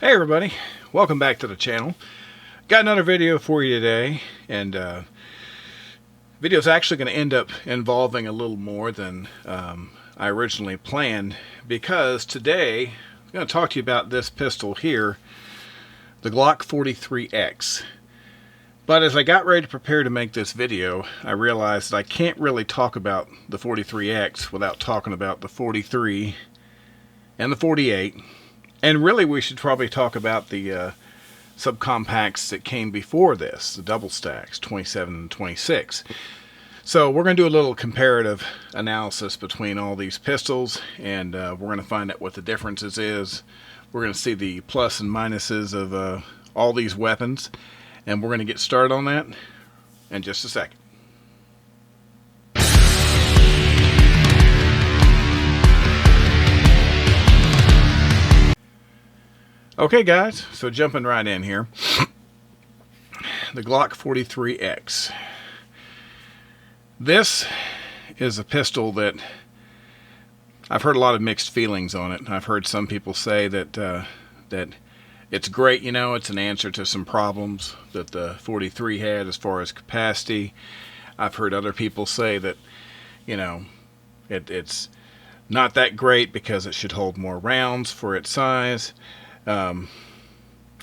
Hey everybody, welcome back to the channel. Got another video for you today, and video is actually going to end up involving a little more than I originally planned, because today I'm going to talk to you about this pistol here, the Glock 43X. But as I got ready to prepare to make this video, I realized that I can't really talk about the 43X without talking about the 43 and the 48. And really, we should probably talk about the subcompacts that came before this, the double stacks, 27 and 26. So we're going to do a little comparative analysis between all these pistols, and we're going to find out what the differences is. We're going to see the plus and minuses of all these weapons, and we're going to get started on that in just a second. Okay guys, so jumping right in here, the Glock 43X. This is a pistol that I've heard a lot of mixed feelings on it. I've heard some people say that that it's great, you know, it's an answer to some problems that the 43 had as far as capacity. I've heard other people say that, you know, it's not that great because it should hold more rounds for its size. And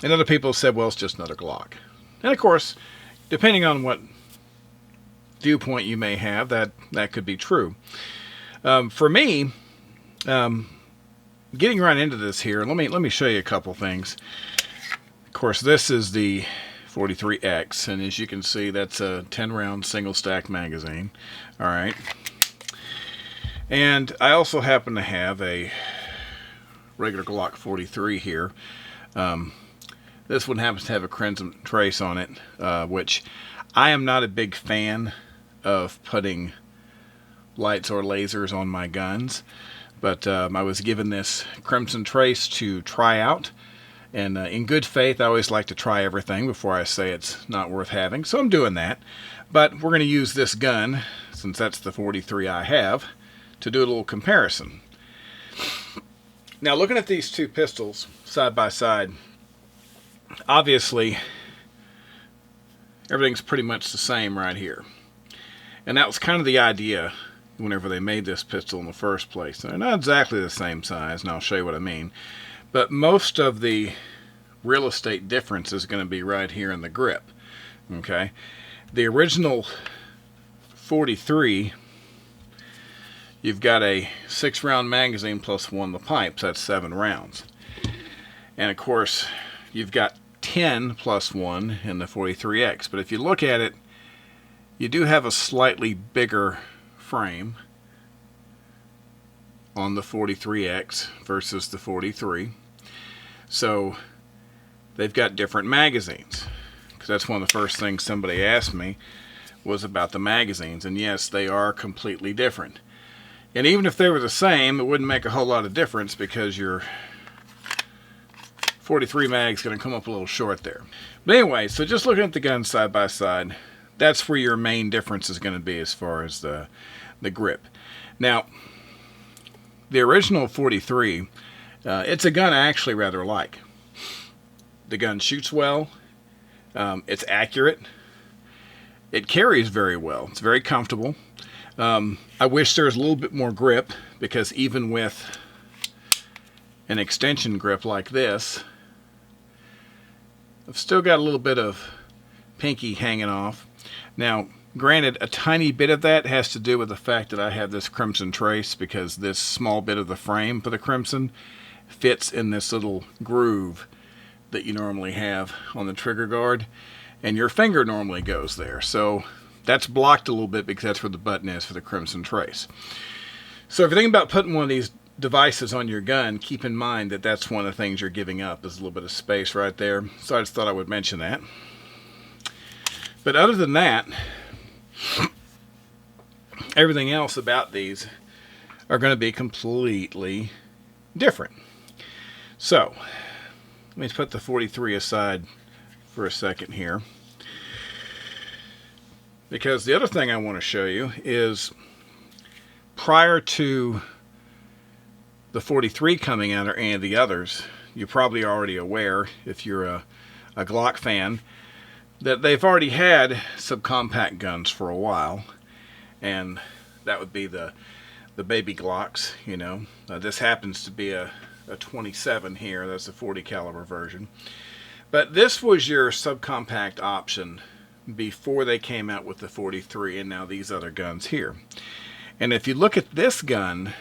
other people said, well, it's just another Glock. And of course, depending on what viewpoint you may have, that could be true. For me, getting right into this here, let me show you a couple things. Of course, this is the 43X, and as you can see, that's a 10-round single stack magazine. All right. And I also happen to have a regular Glock 43 here. This one happens to have a crimson trace on it, which I am not a big fan of putting lights or lasers on my guns, but I was given this crimson trace to try out, and in good faith I always like to try everything before I say it's not worth having, so I'm doing that. But we're going to use this gun, since that's the 43 I have, to do a little comparison. Now, looking at these two pistols side by side, obviously everything's pretty much the same right here. And that was kind of the idea whenever they made this pistol in the first place. They're not exactly the same size, and I'll show you what I mean. But most of the real estate difference is going to be right here in the grip. Okay? The original 43, you've got a 6-round magazine plus one of the pipes. That's 7 rounds. And of course, you've got 10 plus 1 in the 43X. But if you look at it, you do have a slightly bigger frame on the 43X versus the 43. So they've got different magazines. Because that's one of the first things somebody asked me was about the magazines. And yes, they are completely different. And even if they were the same, it wouldn't make a whole lot of difference because your 43 mag's going to come up a little short there. But anyway, so just looking at the guns side by side, that's where your main difference is going to be as far as the grip. Now, the original 43, it's a gun I actually rather like. The gun shoots well. It's accurate. It carries very well. It's very comfortable. I wish there was a little bit more grip, because even with an extension grip like this, I've still got a little bit of pinky hanging off. Now, granted, a tiny bit of that has to do with the fact that I have this crimson trace, because this small bit of the frame for the crimson fits in this little groove that you normally have on the trigger guard, and your finger normally goes there. So that's blocked a little bit because that's where the button is for the crimson trace. So if you're thinking about putting one of these devices on your gun, keep in mind that that's one of the things you're giving up, is a little bit of space right there. So I just thought I would mention that. But other than that, everything else about these are going to be completely different. So let me put the 43 aside for a second here, because the other thing I want to show you is, prior to the 43 coming out or any of the others, you're probably already aware, if you're a Glock fan, that they've already had subcompact guns for a while, and that would be the baby Glocks. You know, this happens to be a 27 here. That's a 40 caliber version, but this was your subcompact option before they came out with the 43 and now these other guns here. And if you look at this gun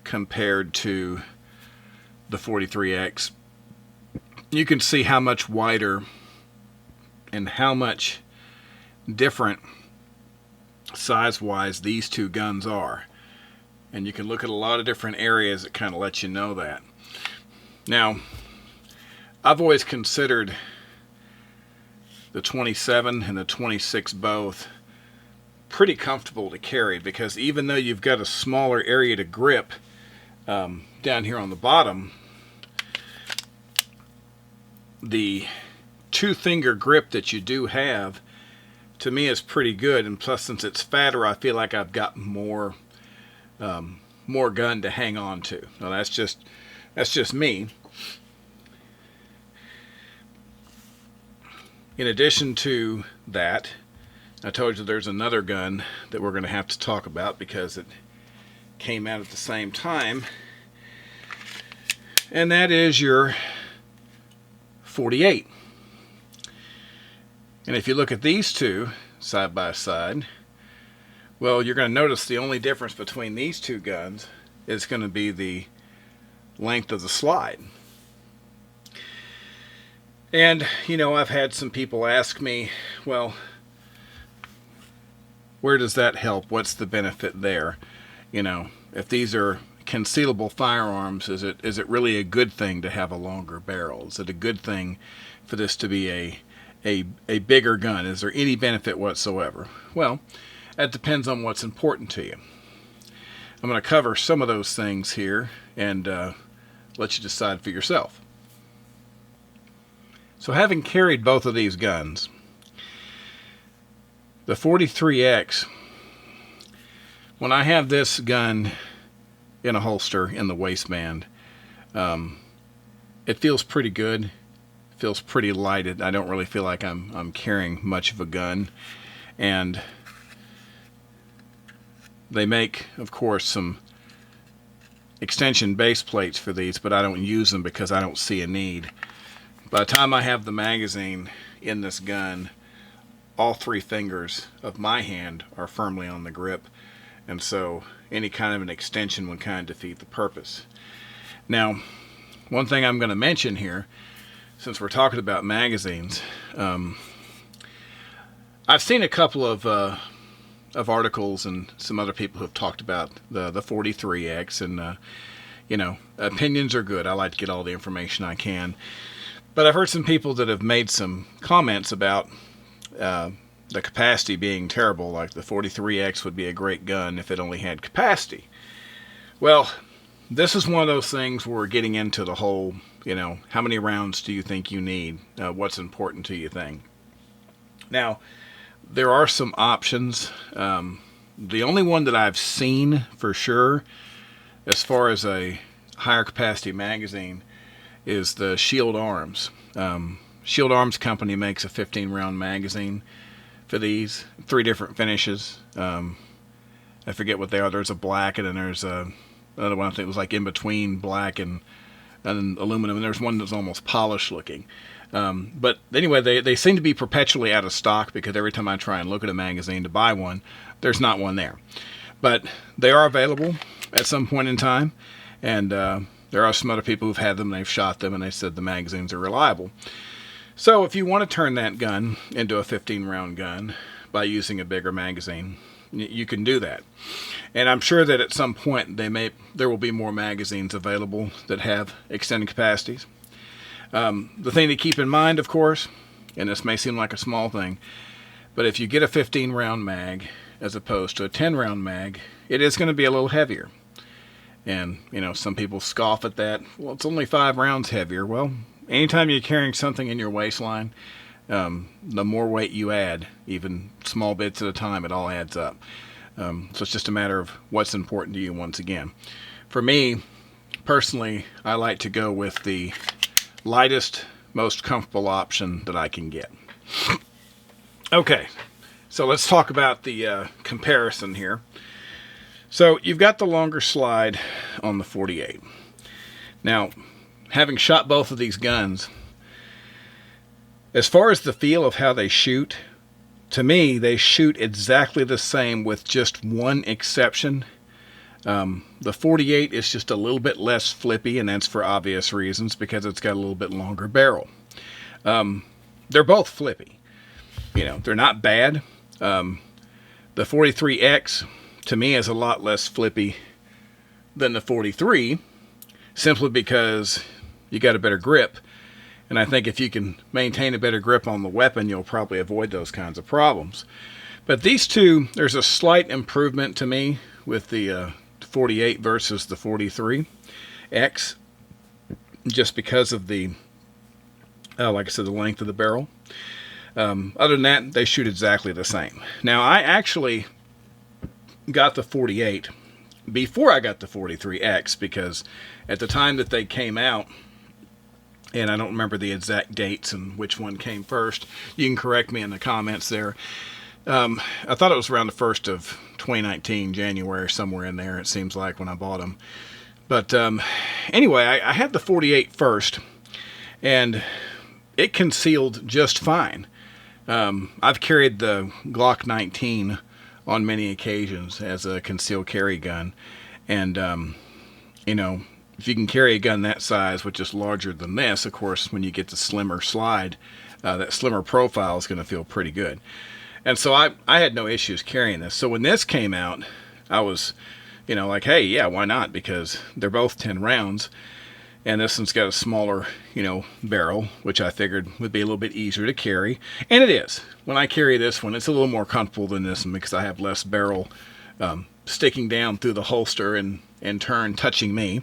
compared to the 43X, you can see how much wider and how much different size-wise these two guns are. And you can look at a lot of different areas that kind of let you know that. Now, I've always considered the 27 and the 26 both pretty comfortable to carry, because even though you've got a smaller area to grip down here on the bottom, the two-finger grip that you do have, to me, is pretty good. And plus, since it's fatter, I feel like I've got more gun to hang on to. Now, that's just me. In addition to that, I told you there's another gun that we're going to have to talk about because it came out at the same time, and that is your 48. And if you look at these two side by side, well, you're going to notice the only difference between these two guns is going to be the length of the slide. And, you know, I've had some people ask me, well, where does that help? What's the benefit there? You know, if these are concealable firearms, is it really a good thing to have a longer barrel? Is it a good thing for this to be a bigger gun? Is there any benefit whatsoever? Well, that depends on what's important to you. I'm going to cover some of those things here and let you decide for yourself. So, having carried both of these guns, the 43X, when I have this gun in a holster in the waistband, it feels pretty good. It feels pretty light. I don't really feel like I'm carrying much of a gun. And they make, of course, some extension base plates for these, but I don't use them because I don't see a need. By the time I have the magazine in this gun, all three fingers of my hand are firmly on the grip, and so any kind of an extension would kind of defeat the purpose. Now, one thing I'm going to mention here, since we're talking about magazines, I've seen a couple of articles and some other people who have talked about the 43X, and you know, opinions are good. I like to get all the information I can. But I've heard some people that have made some comments about the capacity being terrible, like the 43X would be a great gun if it only had capacity. Well, this is one of those things where we're getting into the whole, you know, how many rounds do you think you need? What's important to you thing. Now, there are some options. The only one that I've seen for sure, as far as a higher capacity magazine, is the Shield Arms. Shield Arms Company makes a 15 round magazine for these, 3 different finishes. I forget what they are. There's a black, and then there's another one I think was like in between black and aluminum, and there's one that's almost polished looking. But anyway, they seem to be perpetually out of stock, because every time I try and look at a magazine to buy one, there's not one there. But they are available at some point in time, and there are some other people who've had them, they've shot them, and they said the magazines are reliable. So if you want to turn that gun into a 15 round gun by using a bigger magazine, you can do that. And I'm sure that at some point there will be more magazines available that have extended capacities. The thing to keep in mind, of course, and this may seem like a small thing, but if you get a 15 round mag as opposed to a 10 round mag, it is going to be a little heavier. And, you know, some people scoff at that. Well, it's only 5 rounds heavier. Well, anytime you're carrying something in your waistline, the more weight you add, even small bits at a time, it all adds up. So it's just a matter of what's important to you once again. For me, personally, I like to go with the lightest, most comfortable option that I can get. Okay, so let's talk about the comparison here. So you've got the longer slide on the 48. Now, having shot both of these guns, as far as the feel of how they shoot, to me, they shoot exactly the same with just one exception. The 48 is just a little bit less flippy, and that's for obvious reasons, because it's got a little bit longer barrel. They're both flippy. You know, they're not bad. The 43X, to me, is a lot less flippy than the 43, simply because you got a better grip. And I think if you can maintain a better grip on the weapon, you'll probably avoid those kinds of problems. But these two, there's a slight improvement to me with the 48 versus the 43X, just because of the, like I said, the length of the barrel. Other than that, they shoot exactly the same. Now, I actually got the 48 before I got the 43X, because at the time that they came out, and I don't remember the exact dates and which one came first. You can correct me in the comments there. I thought it was around the 1st of 2019, January, somewhere in there, it seems like, when I bought them. But anyway, I had the 48 first, and it concealed just fine. I've carried the Glock 19 on many occasions as a concealed carry gun. And, you know, if you can carry a gun that size, which is larger than this, of course, when you get the slimmer slide, that slimmer profile is going to feel pretty good. And so I had no issues carrying this. So when this came out, I was, you know, like, hey, yeah, why not? Because they're both 10 rounds. And this one's got a smaller, you know, barrel, which I figured would be a little bit easier to carry. And it is. When I carry this one, it's a little more comfortable than this one, because I have less barrel sticking down through the holster and in turn touching me.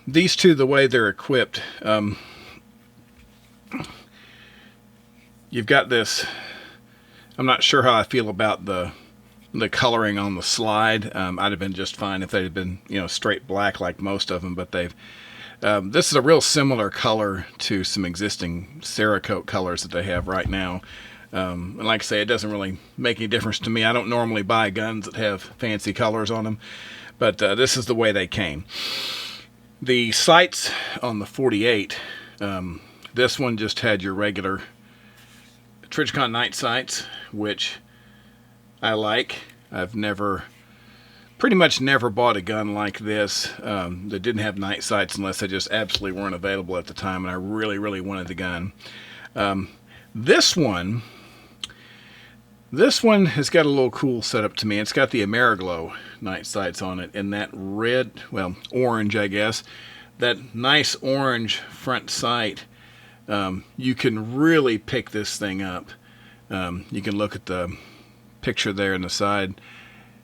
These two, the way they're equipped, you've got this, I'm not sure how I feel about the coloring on the slide. I'd have been just fine if they had been, you know, straight black like most of them, but they've, this is a real similar color to some existing Cerakote colors that they have right now. And like I say, it doesn't really make any difference to me. I don't normally buy guns that have fancy colors on them, but this is the way they came. The sights on the 48, this one just had your regular Trijicon night sights, which I like. I've pretty much never bought a gun like this that didn't have night sights, unless they just absolutely weren't available at the time and I really, really wanted the gun. This one has got a little cool setup to me. It's got the Ameriglow night sights on it, and that red, well, orange, I guess, that nice orange front sight. You can really pick this thing up. You can look at the picture there in the side,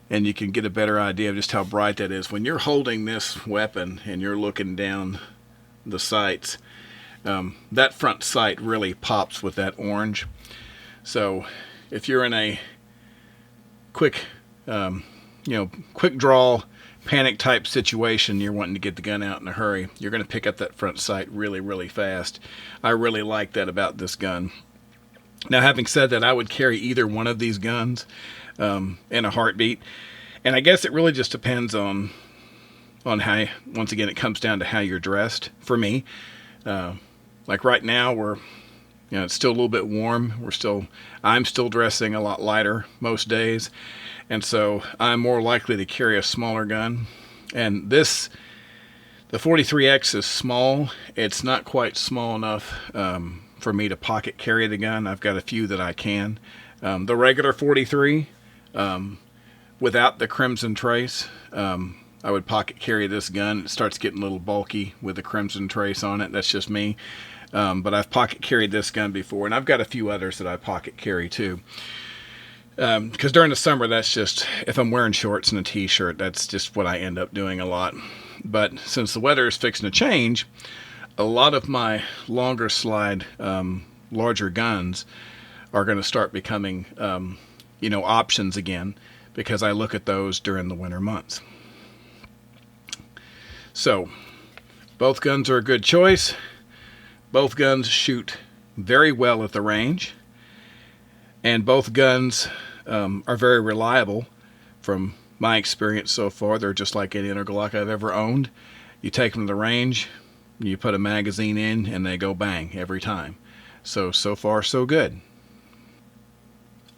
and you can get a better idea of just how bright that is. When you're holding this weapon and you're looking down the sights, that front sight really pops with that orange. So if you're in a quick, quick draw, panic type situation, you're wanting to get the gun out in a hurry, you're going to pick up that front sight really, really fast. I really like that about this gun. Now, having said that, I would carry either one of these guns in a heartbeat. And I guess it really just depends on how, once again, it comes down to how you're dressed. For me, like right now, it's still a little bit warm. I'm still dressing a lot lighter most days. And so I'm more likely to carry a smaller gun. And the 43X is small. It's not quite small enough for me to pocket carry the gun. I've got a few that I can. The regular 43, without the Crimson Trace, I would pocket carry this gun. It starts getting a little bulky with the Crimson Trace on it. That's just me. But I've pocket carried this gun before, and I've got a few others that I pocket carry too. Because during the summer, that's just, if I'm wearing shorts and a t-shirt, that's just what I end up doing a lot. But since the weather is fixing to change, a lot of my longer slide, larger guns are going to start becoming, options again, because I look at those during the winter months. So Both guns are a good choice. Both guns shoot very well at the range. And both guns are very reliable. From my experience so far, they're just like any other Glock I've ever owned. You take them to the range, you put a magazine in, and they go bang every time. So far, so good.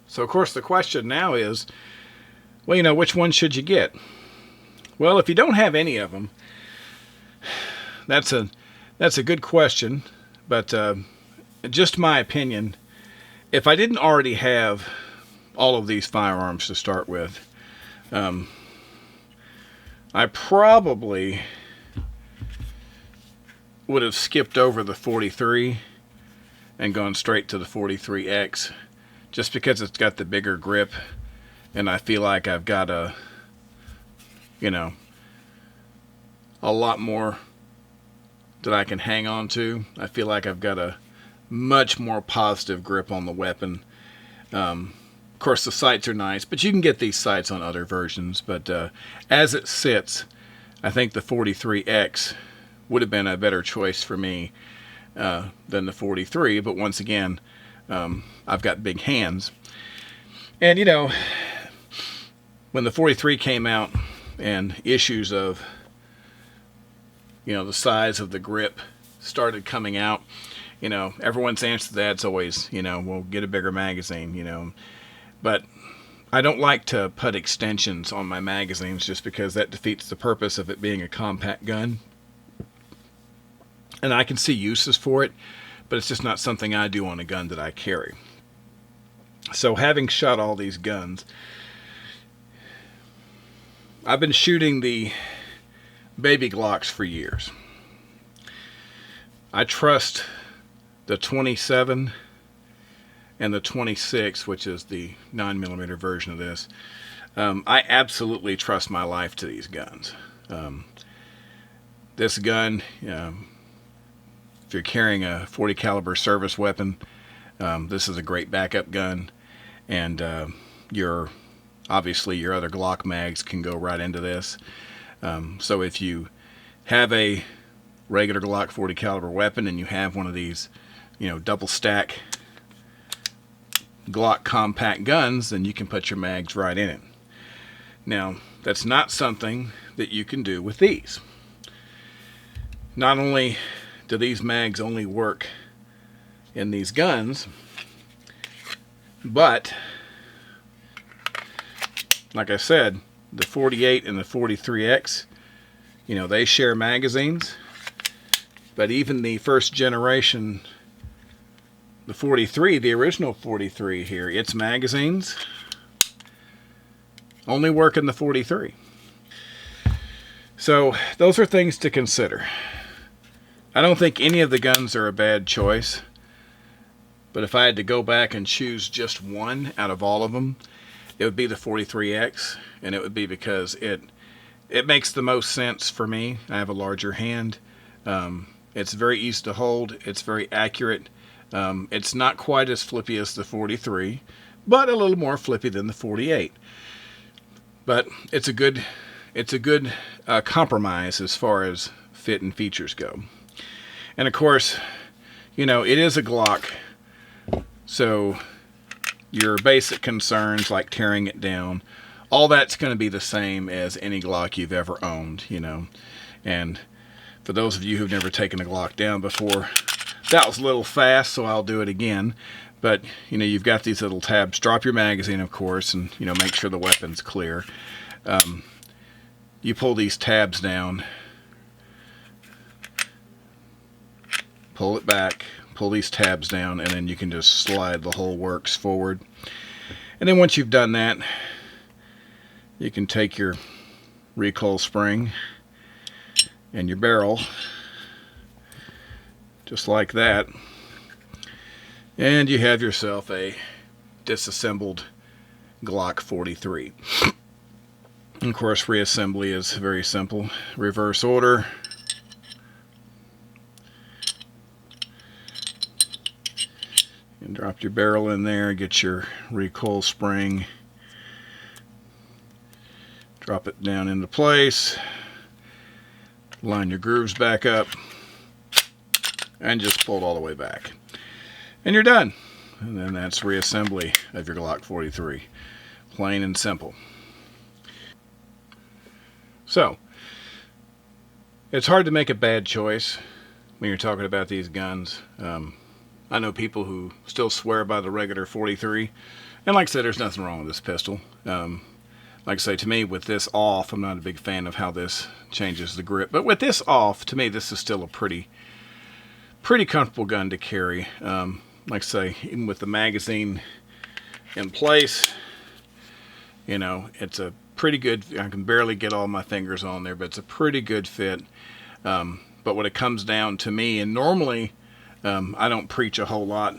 So, of course, the question now is, well, you know, which one should you get? Well, if you don't have any of them, that's a good question. But just my opinion, if I didn't already have all of these firearms to start with, I probably would have skipped over the 43 and gone straight to the 43X, just because it's got the bigger grip, and I feel like I've got a lot more that I can hang on to. I feel like I've got a much more positive grip on the weapon. Of course, the sights are nice, but you can get these sights on other versions. But as it sits, I think the 43X would have been a better choice for me than the 43. But once again, I've got big hands. And, you know, when the 43 came out and issues of, you know, the size of the grip started coming out, you know, everyone's answer to that's always, you know, well, get a bigger magazine, you know. But I don't like to put extensions on my magazines just because that defeats the purpose of it being a compact gun. And I can see uses for it, but it's just not something I do on a gun that I carry. So having shot all these guns, I've been shooting the baby Glocks for years. I trust the 27 and the 26, which is the 9mm version of this. I absolutely trust my life to these guns. This gun, if you're carrying a 40 caliber service weapon, this is a great backup gun, and obviously your other Glock mags can go right into this. So if you have a regular Glock 40 caliber weapon and you have one of these, you know, double stack Glock compact guns, then you can put your mags right in it. Now, that's not something that you can do with these. Not only do these mags only work in these guns, but like I said, the 48 and the 43X, you know, they share magazines, but even the first generation, the 43, the original 43 here, its magazines only work in the 43. So those are things to consider. I don't think any of the guns are a bad choice, but if I had to go back and choose just one out of all of them, it would be the 43X, and it would be because it makes the most sense for me. I have a larger hand. It's very easy to hold. It's very accurate. It's not quite as flippy as the 43, but a little more flippy than the 48. But it's a good compromise as far as fit and features go. And of course, you know, it is a Glock, so your basic concerns like tearing it down, all that's going to be the same as any Glock you've ever owned, you know. And for those of you who've never taken a Glock down before, that was a little fast, so I'll do it again. But, you know, you've got these little tabs. Drop your magazine, of course, and, you know, make sure the weapon's clear. You pull these tabs down, pull it back, pull these tabs down, and then you can just slide the whole works forward. And then once you've done that, you can take your recoil spring and your barrel, just like that, and you have yourself a disassembled Glock 43. And of course, reassembly is very simple. Reverse order. And drop your barrel in there, get your recoil spring, drop it down into place, Line your grooves back up and just pull it all the way back. And you're done. And then that's reassembly of your Glock 43. Plain and simple. So, it's hard to make a bad choice when you're talking about these guns. I know people who still swear by the regular 43. And like I said, there's nothing wrong with this pistol. Like I say, to me, with this off, I'm not a big fan of how this changes the grip. But with this off, to me, this is still a pretty comfortable gun to carry. Like I say, even with the magazine in place, you know, it's a pretty good, I can barely get all my fingers on there, but it's a pretty good fit. But when it comes down to me, and normally I don't preach a whole lot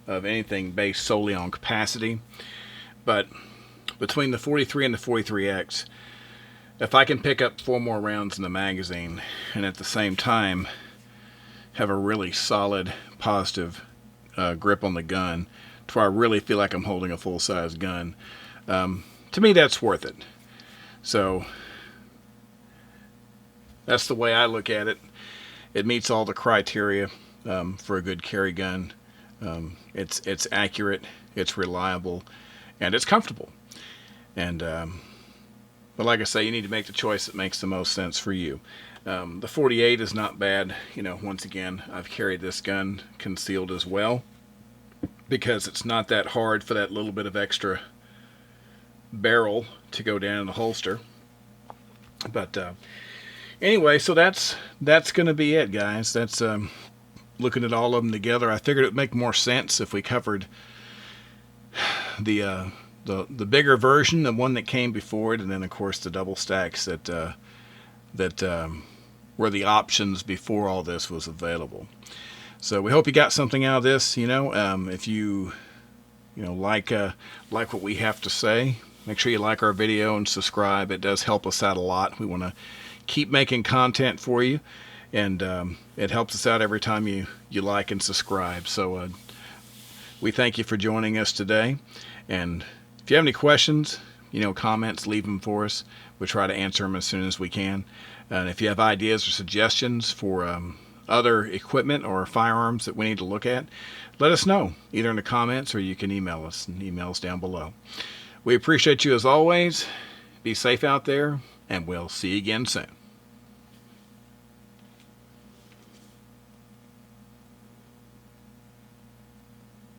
of anything based solely on capacity, but between the 43 and the 43X, if I can pick up 4 more rounds in the magazine and at the same time have a really solid, positive grip on the gun to where I really feel like I'm holding a full-size gun, to me that's worth it. So that's the way I look at it. It meets all the criteria for a good carry gun. It's accurate, it's reliable, and it's comfortable. And but like I say, you need to make the choice that makes the most sense for you. The 48 is not bad. You know, once again, I've carried this gun concealed as well because it's not that hard for that little bit of extra barrel to go down in the holster. But anyway, so that's going to be it, guys. That's looking at all of them together. I figured it would make more sense if we covered the bigger version, the one that came before it, and then of course the double stacks that were the options before all this was available. So we hope you got something out of this. You know, if you like what we have to say, make sure you like our video and subscribe. It does help us out a lot. We want to keep making content for you, and it helps us out every time you like and subscribe. So we thank you for joining us today, and if you have any questions, comments, leave them for us. We'll try to answer them as soon as we can. And if you have ideas or suggestions for other equipment or firearms that we need to look at, let us know, either in the comments or you can email us, and email us down below. We appreciate you as always. Be safe out there, and we'll see you again soon.